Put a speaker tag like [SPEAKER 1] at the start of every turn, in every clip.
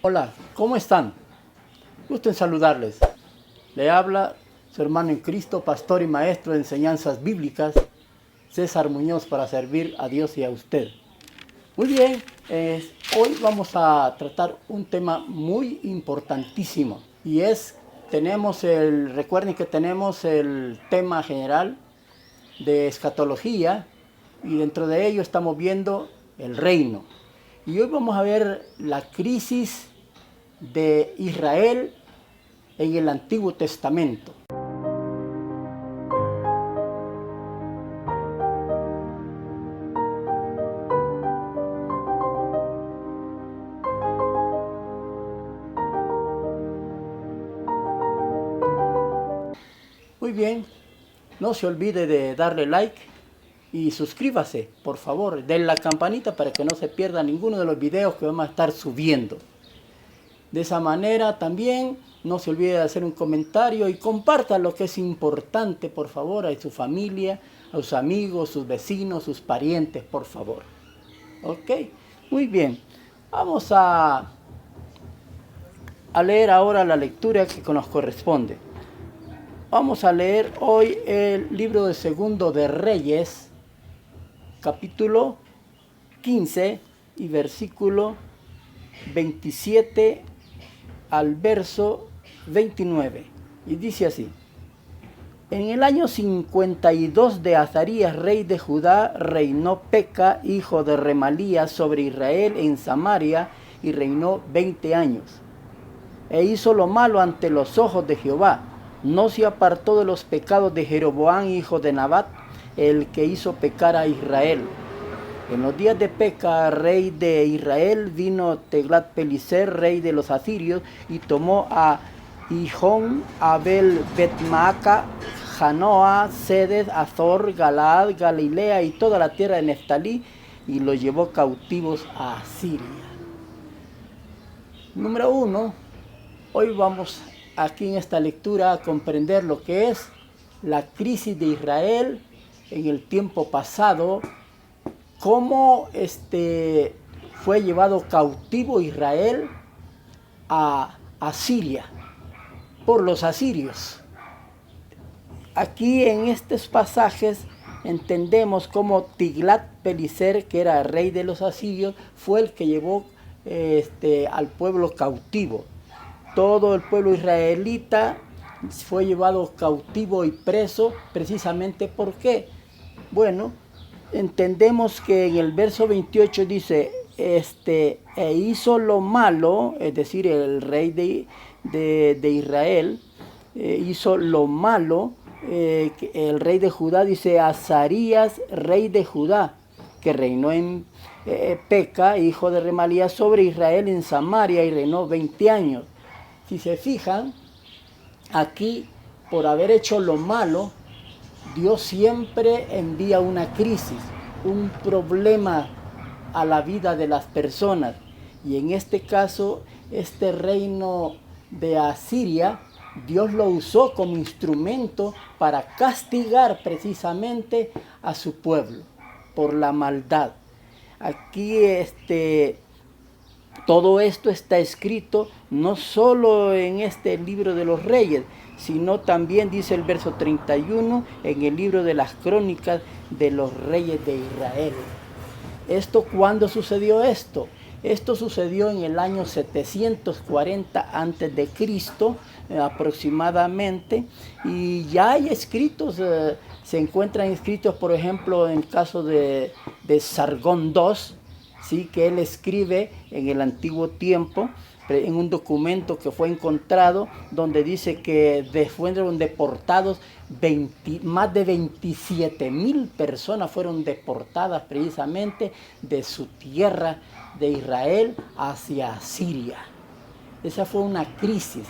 [SPEAKER 1] Hola, ¿cómo están? Gusto en saludarles. Le habla su hermano en Cristo, pastor y maestro de enseñanzas bíblicas, César Muñoz, para servir a Dios y a usted. Muy bien, hoy vamos a tratar un tema muy importantísimo y recuerden que tenemos el tema general de escatología y dentro de ello estamos viendo el reino. Y hoy vamos a ver la crisis de Israel en el Antiguo Testamento. Muy bien, no se olvide de darle like y suscríbase, por favor, denle la campanita para que no se pierda ninguno de los videos que vamos a estar subiendo. De esa manera también no se olvide de hacer un comentario y comparta lo que es importante, por favor, a su familia, a sus amigos, sus vecinos, sus parientes, por favor. Ok, muy bien. Vamos a leer ahora la lectura que nos corresponde. Vamos a leer hoy el libro de Segundo de Reyes, capítulo 15 y versículo 27 al verso 29. Y dice así: En el año 52 de Azarías, rey de Judá, reinó Peca, hijo de Remalías, sobre Israel en Samaria, y reinó 20 años. E hizo lo malo ante los ojos de Jehová. No se apartó de los pecados de Jeroboam, hijo de Nabat, el que hizo pecar a Israel. En los días de Peca, rey de Israel, vino Tiglat-Pileser, rey de los asirios, y tomó a Gihón, Abel, Bet-Maaca, Janoa, Sedes, Azor, Galaad, Galilea y toda la tierra de Neftalí, y los llevó cautivos a Asiria. Número 1. Hoy vamos aquí en esta lectura a comprender lo que es la crisis de Israel en el tiempo pasado, cómo fue llevado cautivo Israel a Asiria por los asirios. Aquí en estos pasajes entendemos cómo Tiglat-Pileser, que era rey de los asirios, fue el que llevó al pueblo cautivo. Todo el pueblo israelita fue llevado cautivo y preso, precisamente ¿por qué? Bueno, entendemos que en el verso 28 dice, e hizo lo malo, es decir, el rey de Israel, hizo lo malo, el rey de Judá, dice Azarías, rey de Judá, que reinó en Peca, hijo de Remalías, sobre Israel en Samaria, y reinó 20 años. Si se fijan, aquí, por haber hecho lo malo, Dios siempre envía una crisis, un problema a la vida de las personas. Y en este caso, este reino de Asiria, Dios lo usó como instrumento para castigar precisamente a su pueblo por la maldad. Aquí todo esto está escrito no solo en este libro de los reyes, sino también, dice el verso 31, en el libro de las crónicas de los reyes de Israel. ¿Cuándo sucedió esto? Esto sucedió en el año 740 a.C. Aproximadamente, y ya hay escritos, se encuentran escritos, por ejemplo, en el caso de Sargón II, ¿sí? Que él escribe en el antiguo tiempo, en un documento que fue encontrado, donde dice que fueron deportados más de 27,000 personas fueron deportadas precisamente de su tierra de Israel hacia Siria. Esa fue una crisis,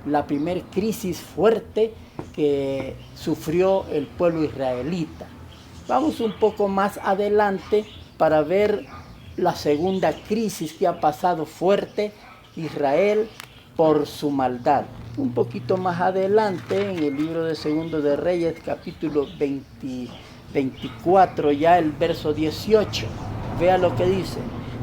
[SPEAKER 1] la primera crisis fuerte que sufrió el pueblo israelita. Vamos un poco más adelante para ver la segunda crisis que ha pasado fuerte Israel por su maldad. Un poquito más adelante, en el libro de Segundo de Reyes, capítulo 24, ya el verso 18. Vea lo que dice.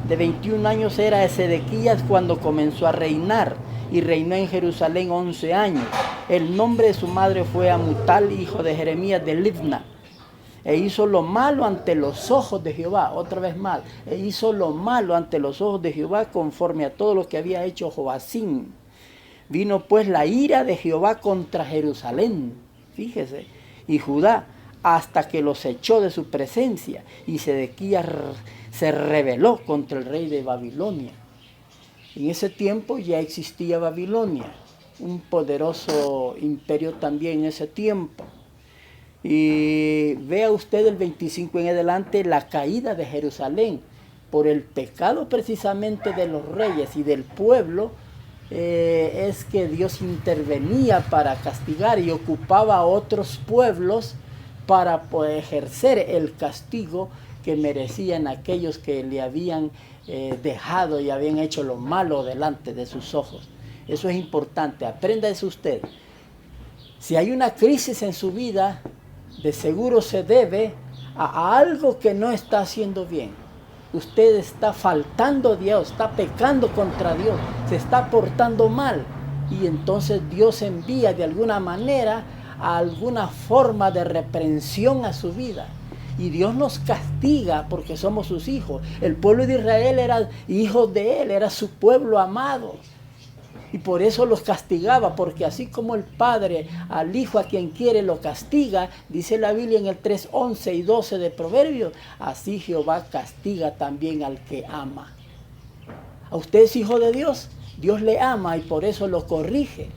[SPEAKER 1] de 21 años era Sedequías cuando comenzó a reinar, y reinó en Jerusalén 11 años. El nombre de su madre fue Amutal, hijo de Jeremías de Libna. E hizo lo malo ante los ojos de Jehová, otra vez mal, e hizo lo malo ante los ojos de Jehová conforme a todo lo que había hecho Joacim. Vino pues la ira de Jehová contra Jerusalén, fíjese, y Judá, hasta que los echó de su presencia, y Sedequías se rebeló contra el rey de Babilonia. En ese tiempo ya existía Babilonia, un poderoso imperio también en ese tiempo. Y vea usted el 25 en adelante la caída de Jerusalén por el pecado precisamente de los reyes y del pueblo. Es que Dios intervenía para castigar y ocupaba a otros pueblos para poder ejercer el castigo que merecían aquellos que le habían dejado y habían hecho lo malo delante de sus ojos. Eso es importante, aprenda eso usted. Si hay una crisis en su vida, de seguro se debe a algo que no está haciendo bien. Usted está faltando a Dios, está pecando contra Dios, se está portando mal. Y entonces Dios envía de alguna manera a alguna forma de reprensión a su vida. Y Dios nos castiga porque somos sus hijos. El pueblo de Israel era hijos de Él, era su pueblo amado. Y por eso los castigaba, porque así como el padre al hijo a quien quiere lo castiga, dice la Biblia en el 3, 11 y 12 de Proverbios, así Jehová castiga también al que ama. A usted es hijo de Dios, Dios le ama y por eso lo corrige.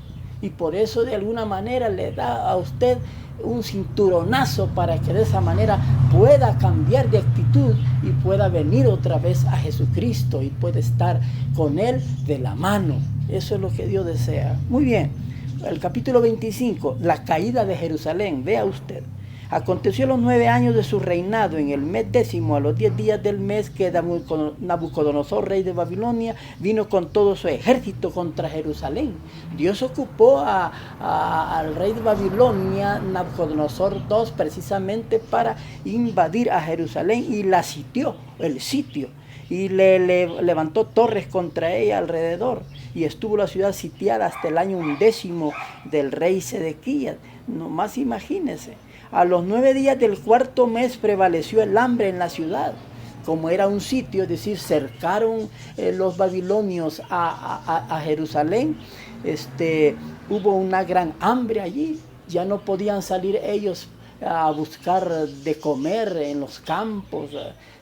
[SPEAKER 1] Y por eso de alguna manera le da a usted un cinturonazo para que de esa manera pueda cambiar de actitud y pueda venir otra vez a Jesucristo y pueda estar con Él de la mano. Eso es lo que Dios desea. Muy bien, el capítulo 25, la caída de Jerusalén, vea usted. Aconteció a los 9 años de su reinado, en el mes 10, a los 10 días del mes, que Nabucodonosor, rey de Babilonia, vino con todo su ejército contra Jerusalén. Dios ocupó al rey de Babilonia, Nabucodonosor II, precisamente para invadir a Jerusalén y la sitió, el sitio. Y le levantó torres contra ella alrededor. Y estuvo la ciudad sitiada hasta el año 11 del rey Sedequías. Nomás imagínense. A los 9 días del cuarto mes prevaleció el hambre en la ciudad. Como era un sitio, es decir, cercaron los babilonios a Jerusalén, hubo una gran hambre allí. Ya no podían salir ellos a buscar de comer en los campos.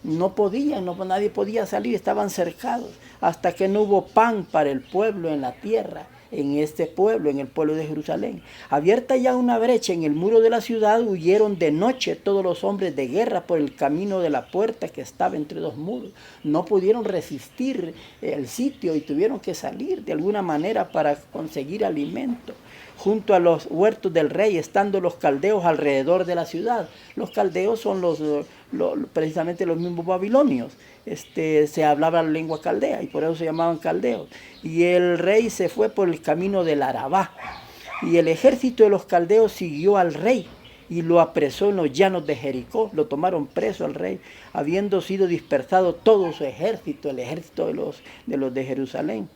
[SPEAKER 1] No podían, nadie podía salir, estaban cercados. Hasta que no hubo pan para el pueblo en la tierra. En este pueblo, en el pueblo de Jerusalén. Abierta ya una brecha en el muro de la ciudad, huyeron de noche todos los hombres de guerra por el camino de la puerta que estaba entre dos muros. No pudieron resistir el sitio y tuvieron que salir de alguna manera para conseguir alimento. Junto a los huertos del rey, estando los caldeos alrededor de la ciudad. Los caldeos son precisamente los mismos babilonios. Se hablaba la lengua caldea y por eso se llamaban caldeos. Y el rey se fue por el camino del Arabá. Y el ejército de los caldeos siguió al rey y lo apresó en los llanos de Jericó. Lo tomaron preso al rey, habiendo sido dispersado todo su ejército, el ejército de los de Jerusalén.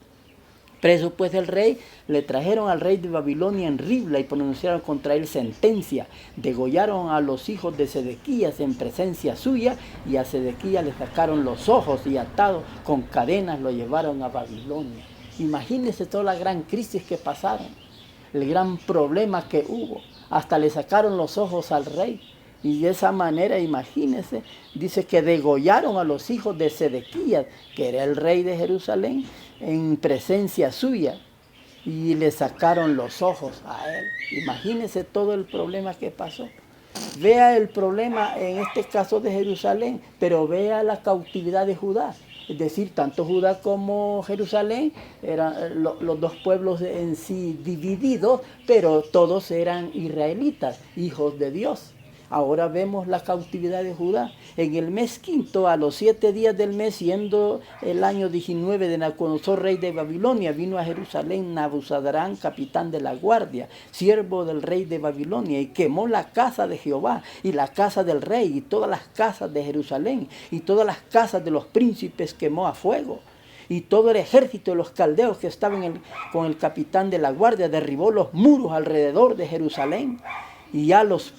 [SPEAKER 1] Preso pues el rey, le trajeron al rey de Babilonia en Ribla y pronunciaron contra él sentencia. Degollaron a los hijos de Sedequías en presencia suya, y a Sedequías le sacaron los ojos y atado con cadenas lo llevaron a Babilonia. Imagínense toda la gran crisis que pasaron, el gran problema que hubo. Hasta le sacaron los ojos al rey. Y de esa manera, imagínense, dice que degollaron a los hijos de Sedequías, que era el rey de Jerusalén, en presencia suya, y le sacaron los ojos a él. Imagínense todo el problema que pasó. Vea el problema en este caso de Jerusalén, pero vea la cautividad de Judá. Es decir, tanto Judá como Jerusalén eran los dos pueblos en sí divididos, pero todos eran israelitas, hijos de Dios. Ahora vemos la cautividad de Judá. En el mes quinto, a los 7 días del mes, siendo el año 19 de Nabucodonosor, rey de Babilonia, vino a Jerusalén Nabuzaradán, capitán de la guardia, siervo del rey de Babilonia, y quemó la casa de Jehová, y la casa del rey, y todas las casas de Jerusalén, y todas las casas de los príncipes quemó a fuego. Y todo el ejército de los caldeos que estaban con el capitán de la guardia derribó los muros alrededor de Jerusalén. Y a los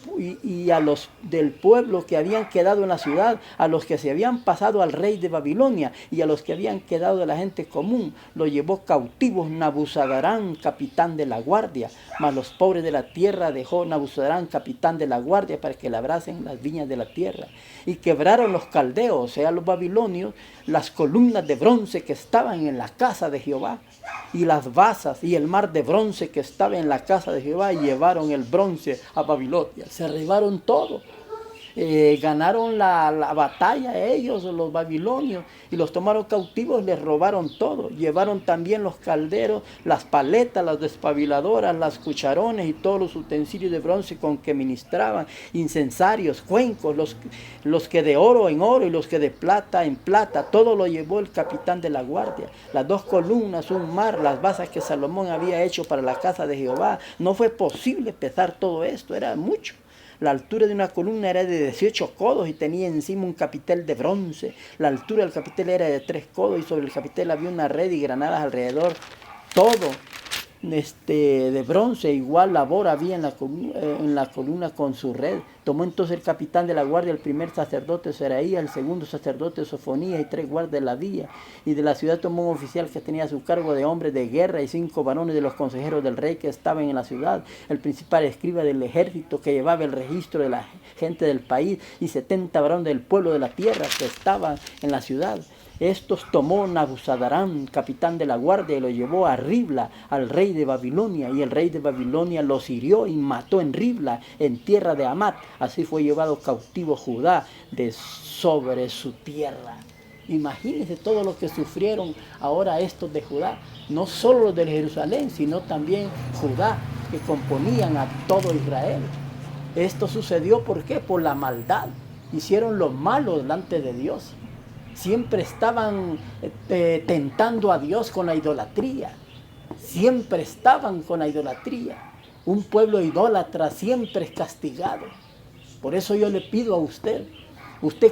[SPEAKER 1] del pueblo que habían quedado en la ciudad, a los que se habían pasado al rey de Babilonia y a los que habían quedado de la gente común, lo llevó cautivos Nabuzaradán, capitán de la guardia. Mas los pobres de la tierra dejó Nabuzaradán, capitán de la guardia, para que labrasen las viñas de la tierra. Y quebraron los caldeos, o sea, los babilonios, las columnas de bronce que estaban en la casa de Jehová, y las basas y el mar de bronce que estaba en la casa de Jehová, y llevaron el bronce a Babilonia. Se arribaron todo. Ganaron la batalla ellos, los babilonios, y los tomaron cautivos, les robaron todo. Llevaron también los calderos, las paletas, las despabiladoras, las cucharones y todos los utensilios de bronce con que ministraban, incensarios, cuencos, los que de oro en oro y los que de plata en plata. Todo lo llevó el capitán de la guardia. Las 2 columnas, un mar, las basas que Salomón había hecho para la casa de Jehová. No fue posible pesar todo esto, era mucho. La altura de una columna era de 18 codos y tenía encima un capitel de bronce. La altura del capitel era de 3 codos y sobre el capitel había una red y granadas alrededor. Todo de bronce, igual labor había en la columna con su red. Tomó entonces el capitán de la guardia, el primer sacerdote Seraías, el segundo sacerdote Sofonías y 3 guardas de la villa. Y de la ciudad tomó un oficial que tenía a su cargo de hombres de guerra y 5 varones de los consejeros del rey que estaban en la ciudad, el principal escriba del ejército que llevaba el registro de la gente del país y 70 varones del pueblo de la tierra que estaban en la ciudad. Estos tomó Nabuzaradán, capitán de la guardia, y lo llevó a Ribla, al rey de Babilonia. Y el rey de Babilonia los hirió y mató en Ribla, en tierra de Hamat. Así fue llevado cautivo Judá de sobre su tierra. Imagínense todo lo que sufrieron ahora estos de Judá. No solo los de Jerusalén, sino también Judá, que componían a todo Israel. Esto sucedió, ¿por qué? Por la maldad. Hicieron lo malo delante de Dios. Siempre estaban tentando a Dios con la idolatría. Siempre estaban con la idolatría. Un pueblo idólatra siempre es castigado. Por eso yo le pido a usted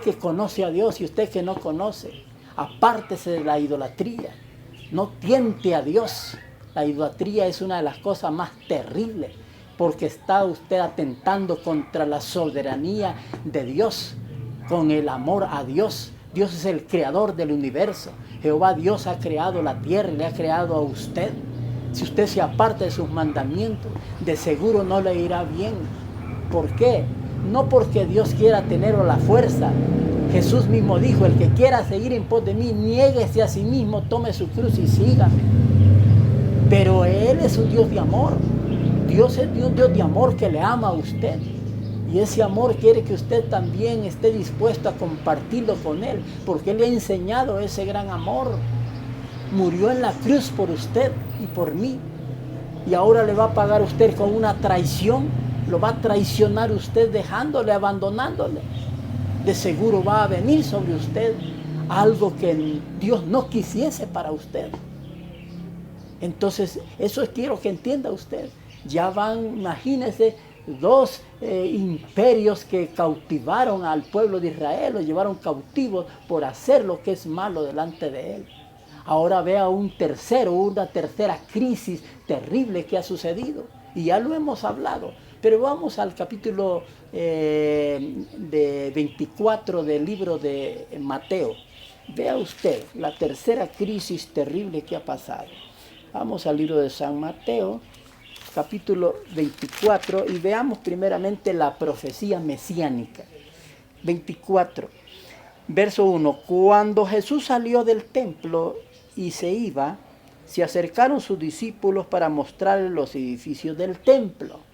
[SPEAKER 1] que conoce a Dios y usted que no conoce, apártese de la idolatría. No tiente a Dios. La idolatría es una de las cosas más terribles, porque está usted atentando contra la soberanía de Dios, con el amor a Dios. Dios es el creador del universo. Jehová Dios ha creado la tierra y le ha creado a usted. Si usted se aparta de sus mandamientos, de seguro no le irá bien. ¿Por qué? No porque Dios quiera tenerlo a la fuerza. Jesús mismo dijo, el que quiera seguir en pos de mí, niéguese a sí mismo, tome su cruz y sígame. Pero Él es un Dios de amor. Dios es un Dios de amor que le ama a usted. Y ese amor quiere que usted también esté dispuesto a compartirlo con Él, porque Él le ha enseñado ese gran amor. Murió en la cruz por usted y por mí. Y ahora le va a pagar usted con una traición. Lo va a traicionar usted dejándole, abandonándole. De seguro va a venir sobre usted algo que Dios no quisiese para usted. Entonces, eso quiero que entienda usted. Ya van, imagínese, 2 imperios que cautivaron al pueblo de Israel, lo llevaron cautivos por hacer lo que es malo delante de Él. Ahora vea una tercera crisis terrible que ha sucedido. Y ya lo hemos hablado. Pero vamos al capítulo de 24 del libro de Mateo. Vea usted la tercera crisis terrible que ha pasado. Vamos al libro de San Mateo, capítulo 24, y veamos primeramente la profecía mesiánica. 24, verso 1. Cuando Jesús salió del templo y se iba, se acercaron sus discípulos para mostrarle los edificios del templo.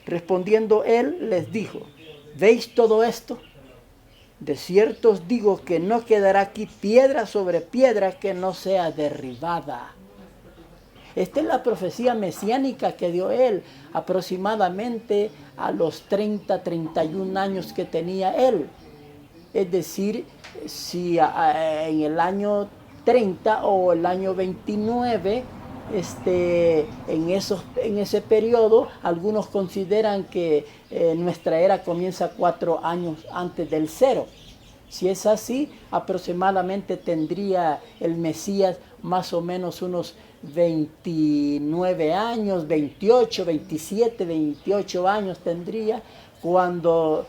[SPEAKER 1] Respondiendo él, les dijo, ¿veis todo esto? De cierto os digo que no quedará aquí piedra sobre piedra que no sea derribada. Esta es la profecía mesiánica que dio él aproximadamente a los 31 años que tenía él. Es decir, si en el año 30 o el año 29, en ese periodo, algunos consideran que nuestra era comienza 4 años antes del 0. Si es así, aproximadamente tendría el Mesías más o menos unos 29 años, 28, 27, 28 años tendría cuando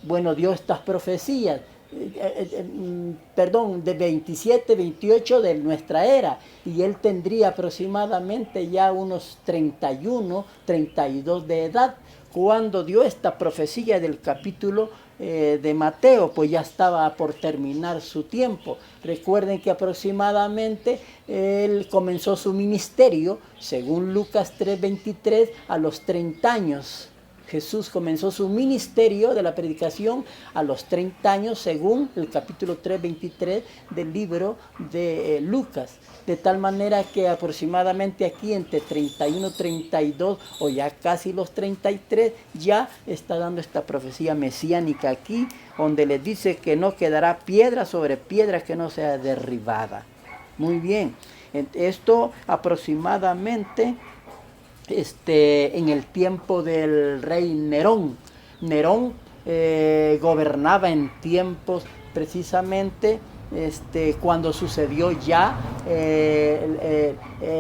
[SPEAKER 1] bueno, dio estas profecías. De 27, 28 de nuestra era, y él tendría aproximadamente ya unos 31, 32 de edad cuando dio esta profecía del capítulo de Mateo, pues ya estaba por terminar su tiempo. Recuerden que aproximadamente él comenzó su ministerio, según Lucas 3:23, a los 30 años. Jesús comenzó su ministerio de la predicación a los 30 años, según el capítulo 3:23 del libro de Lucas. De tal manera que aproximadamente aquí entre 31, 32 o ya casi los 33, ya está dando esta profecía mesiánica aquí, donde les dice que no quedará piedra sobre piedra que no sea derribada. Muy bien, esto aproximadamente en el tiempo del rey Nerón. Nerón gobernaba en tiempos precisamente cuando sucedió ya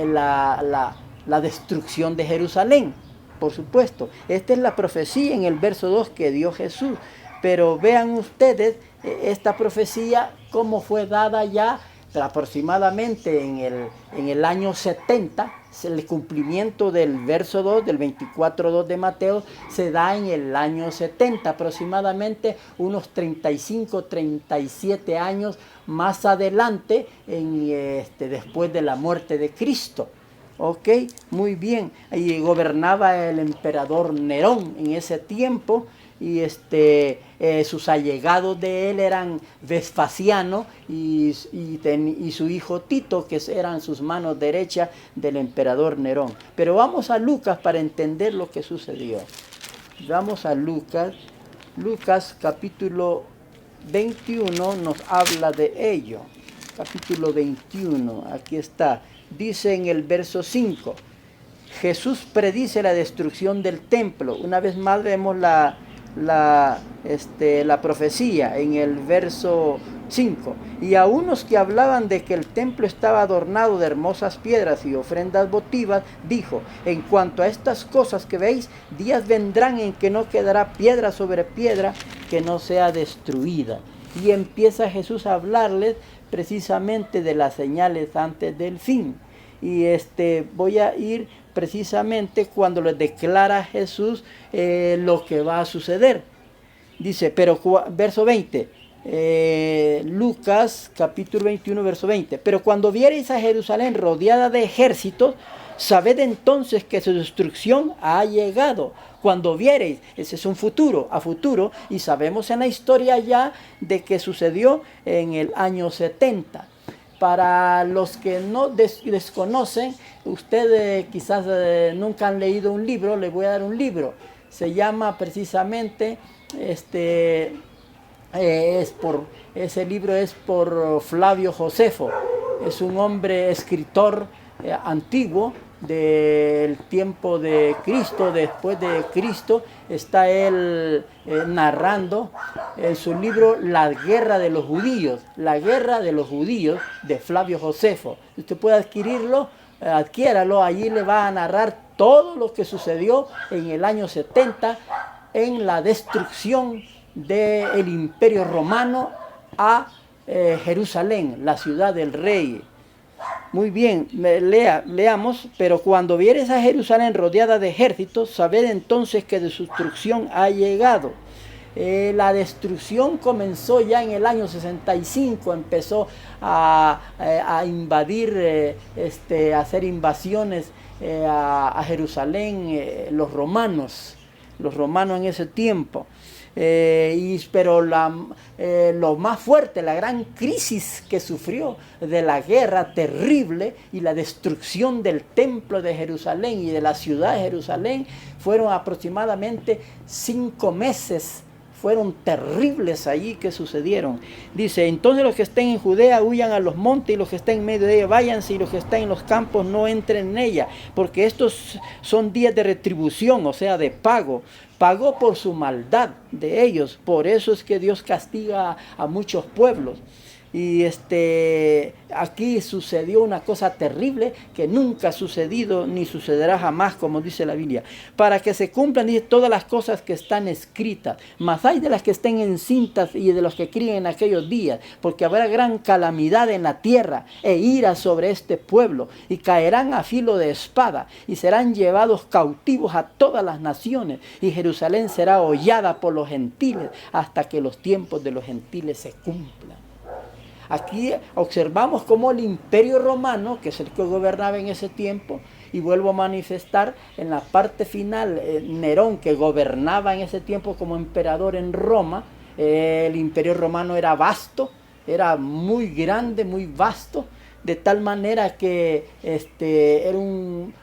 [SPEAKER 1] la destrucción de Jerusalén, por supuesto. Esta es la profecía en el verso 2 que dio Jesús. Pero vean ustedes esta profecía cómo fue dada ya aproximadamente en el año 70. El cumplimiento del verso 2, del 24:2 de Mateo, se da en el año 70, aproximadamente unos 35, 37 años más adelante, después de la muerte de Cristo. Ok, muy bien. Y gobernaba el emperador Nerón en ese tiempo, y sus allegados de él eran Vespasiano y su hijo Tito, que eran sus manos derechas del emperador Nerón. Pero vamos a Lucas para entender lo que sucedió. Vamos a Lucas. Lucas capítulo 21 nos habla de ello. Capítulo 21, aquí está. Dice en el verso 5, Jesús predice la destrucción del templo. Una vez más vemos la profecía en el verso 5. Y a unos que hablaban de que el templo estaba adornado de hermosas piedras y ofrendas votivas, dijo: en cuanto a estas cosas que veis, días vendrán en que no quedará piedra sobre piedra que no sea destruida. Y empieza Jesús a hablarles precisamente de las señales antes del fin. Y voy a ir precisamente cuando les declara Jesús lo que va a suceder. Dice, pero verso 20, Lucas capítulo 21 verso 20, pero cuando viereis a Jerusalén rodeada de ejércitos, sabed entonces que su destrucción ha llegado. Cuando viereis, ese es un futuro, a futuro, y sabemos en la historia ya de que sucedió en el año 70. Para los que no desconocen, ustedes quizás nunca han leído un libro, les voy a dar un libro. Se llama precisamente, ese libro es por Flavio Josefo. Es un hombre escritor antiguo del tiempo de Cristo. Después de Cristo está él narrando en su libro La guerra de los judíos, la guerra de los judíos de Flavio Josefo. Usted puede adquirirlo, adquiéralo, allí le va a narrar todo lo que sucedió en el año 70 en la destrucción del Imperio Romano a Jerusalén, la ciudad del rey. Muy bien, leamos, pero cuando vieres a Jerusalén rodeada de ejércitos, sabed entonces que de su destrucción ha llegado. La destrucción comenzó ya en el año 65, empezó a invadir, a hacer invasiones a Jerusalén, los romanos en ese tiempo. Pero lo más fuerte, la gran crisis que sufrió de la guerra terrible y la destrucción del templo de Jerusalén y de la ciudad de Jerusalén, fueron aproximadamente 5 meses. Fueron terribles allí que sucedieron. Dice, entonces los que estén en Judea huyan a los montes, y los que estén en medio de ella váyanse, y los que estén en los campos no entren en ella, porque estos son días de retribución, o sea, de pago. Pagó por su maldad de ellos. Por eso es que Dios castiga a muchos pueblos. Y aquí sucedió una cosa terrible que nunca ha sucedido ni sucederá jamás, como dice la Biblia. Para que se cumplan, dice, todas las cosas que están escritas. Mas hay de las que estén encintas y de los que críen en aquellos días, porque habrá gran calamidad en la tierra e ira sobre este pueblo, y caerán a filo de espada, y serán llevados cautivos a todas las naciones, y Jerusalén será hollada por los gentiles hasta que los tiempos de los gentiles se cumplan. Aquí observamos cómo el Imperio Romano, que es el que gobernaba en ese tiempo, y vuelvo a manifestar en la parte final, Nerón, que gobernaba en ese tiempo como emperador en Roma, el Imperio Romano era vasto, era muy grande, muy vasto, de tal manera que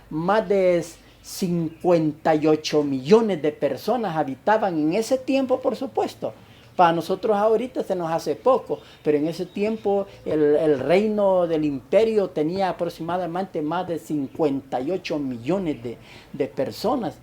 [SPEAKER 1] más de 58 millones de personas habitaban en ese tiempo, por supuesto. Para nosotros ahorita se nos hace poco, pero en ese tiempo el reino del imperio tenía aproximadamente más de 58 millones de personas.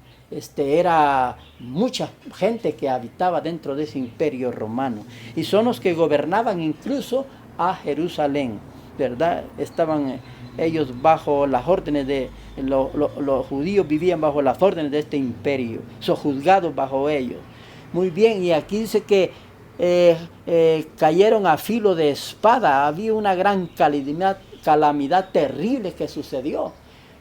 [SPEAKER 1] Era mucha gente que habitaba dentro de ese imperio romano. Y son los que gobernaban incluso a Jerusalén, ¿verdad? Estaban ellos bajo las órdenes de... Los judíos vivían bajo las órdenes de este imperio, son juzgados bajo ellos. Muy bien, y aquí dice que cayeron a filo de espada. Había una gran calamidad terrible que sucedió.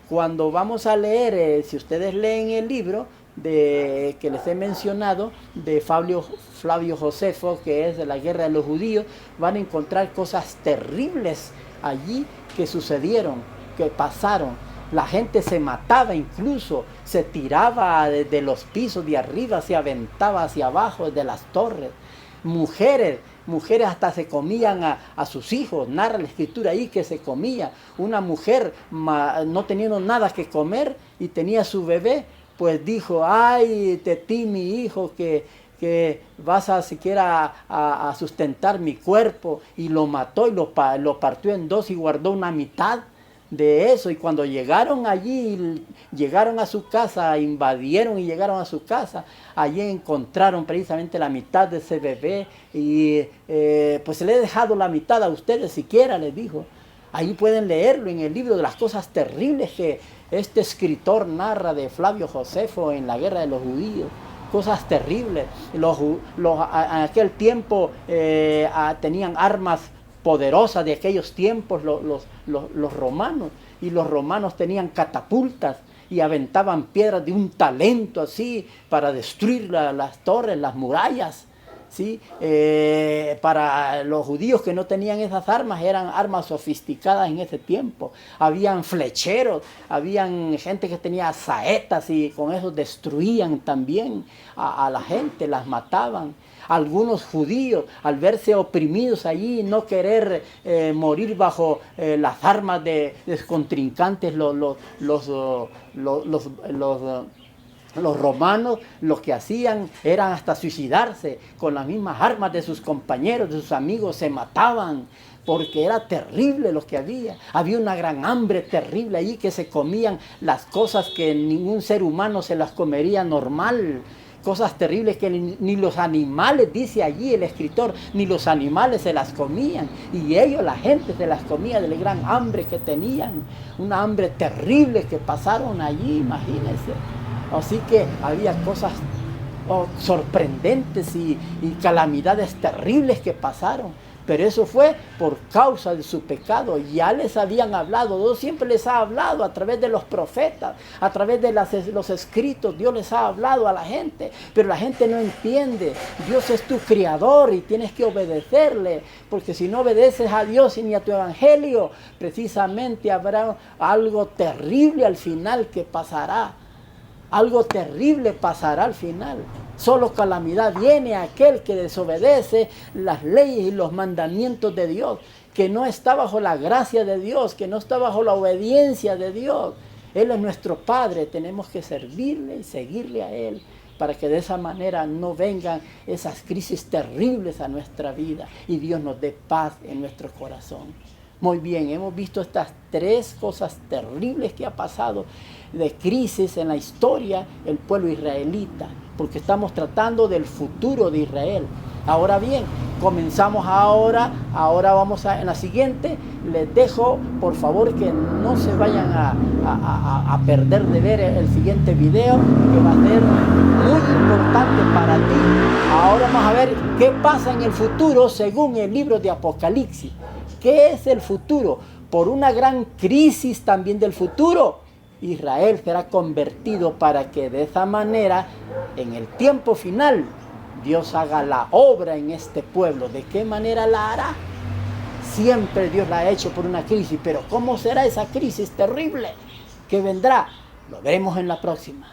[SPEAKER 1] Cuando vamos a leer, si ustedes leen el libro que les he mencionado, de Flavio Josefo, que es de la guerra de los judíos, van a encontrar cosas terribles allí que sucedieron, que pasaron. La gente se mataba incluso, se tiraba de los pisos de arriba, se aventaba hacia abajo de las torres. Mujeres hasta se comían a sus hijos. Narra la escritura ahí que se comía. Una mujer no teniendo nada que comer y tenía su bebé, pues dijo, ay de ti mi hijo, que vas a siquiera a sustentar mi cuerpo, y lo mató y lo partió en dos y guardó una mitad de eso. Y cuando llegaron allí, llegaron a su casa, invadieron y llegaron a su casa, allí encontraron precisamente la mitad de ese bebé, y pues le he dejado la mitad a ustedes siquiera, les dijo. Ahí pueden leerlo en el libro de las cosas terribles que este escritor narra de Flavio Josefo en la guerra de los judíos. Cosas terribles. En aquel tiempo tenían armas poderosas de aquellos tiempos los romanos, y los romanos tenían catapultas y aventaban piedras de un talento así para destruir las torres, las murallas, ¿sí? Para los judíos que no tenían esas armas, eran armas sofisticadas en ese tiempo. Habían flecheros, habían gente que tenía saetas, y con eso destruían también a la gente, las mataban. Algunos judíos, al verse oprimidos allí, no querer morir bajo las armas de contrincantes, los romanos, lo que hacían eran hasta suicidarse con las mismas armas de sus compañeros, de sus amigos. Se mataban porque era terrible lo que había. Había una gran hambre terrible allí, que se comían las cosas que ningún ser humano se las comería normal. Cosas terribles que ni los animales, dice allí el escritor, ni los animales se las comían. Y ellos, la gente, se las comía de la gran hambre que tenían. Una hambre terrible que pasaron allí, imagínense. Así que había cosas sorprendentes y calamidades terribles que pasaron. Pero eso fue por causa de su pecado. Ya les habían hablado, Dios siempre les ha hablado a través de los profetas, a través de los escritos. Dios les ha hablado a la gente, pero la gente no entiende. Dios es tu creador y tienes que obedecerle, porque si no obedeces a Dios y ni a tu evangelio, precisamente habrá algo terrible al final que pasará. Algo terrible pasará al final. Solo calamidad viene a aquel que desobedece las leyes y los mandamientos de Dios, que no está bajo la gracia de Dios, que no está bajo la obediencia de Dios. Él es nuestro Padre, tenemos que servirle y seguirle a Él para que de esa manera no vengan esas crisis terribles a nuestra vida y Dios nos dé paz en nuestro corazón. Muy bien, hemos visto estas tres cosas terribles que ha pasado de crisis en la historia el pueblo israelita, porque estamos tratando del futuro de Israel. Ahora bien, comenzamos ahora vamos en la siguiente. Les dejo, por favor, que no se vayan a perder de ver el siguiente video, que va a ser muy importante para ti. Ahora vamos a ver qué pasa en el futuro según el libro de Apocalipsis. ¿Qué es el futuro? Por una gran crisis también del futuro, Israel será convertido para que de esa manera, en el tiempo final, Dios haga la obra en este pueblo. ¿De qué manera la hará? Siempre Dios la ha hecho por una crisis, pero ¿cómo será esa crisis terrible que vendrá? Lo veremos en la próxima.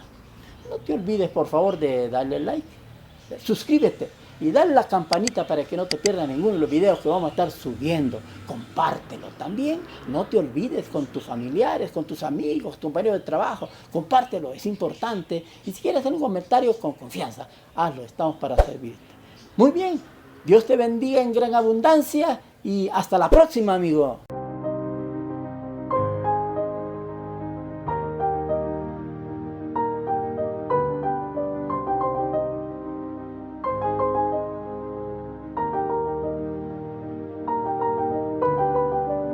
[SPEAKER 1] No te olvides, por favor, de darle like, suscríbete y dale la campanita para que no te pierdas ninguno de los videos que vamos a estar subiendo. Compártelo también. No te olvides con tus familiares, con tus amigos, tus compañeros de trabajo. Compártelo, es importante. Y si quieres hacer un comentario con confianza, hazlo. Estamos para servirte. Muy bien. Dios te bendiga en gran abundancia y hasta la próxima, amigo.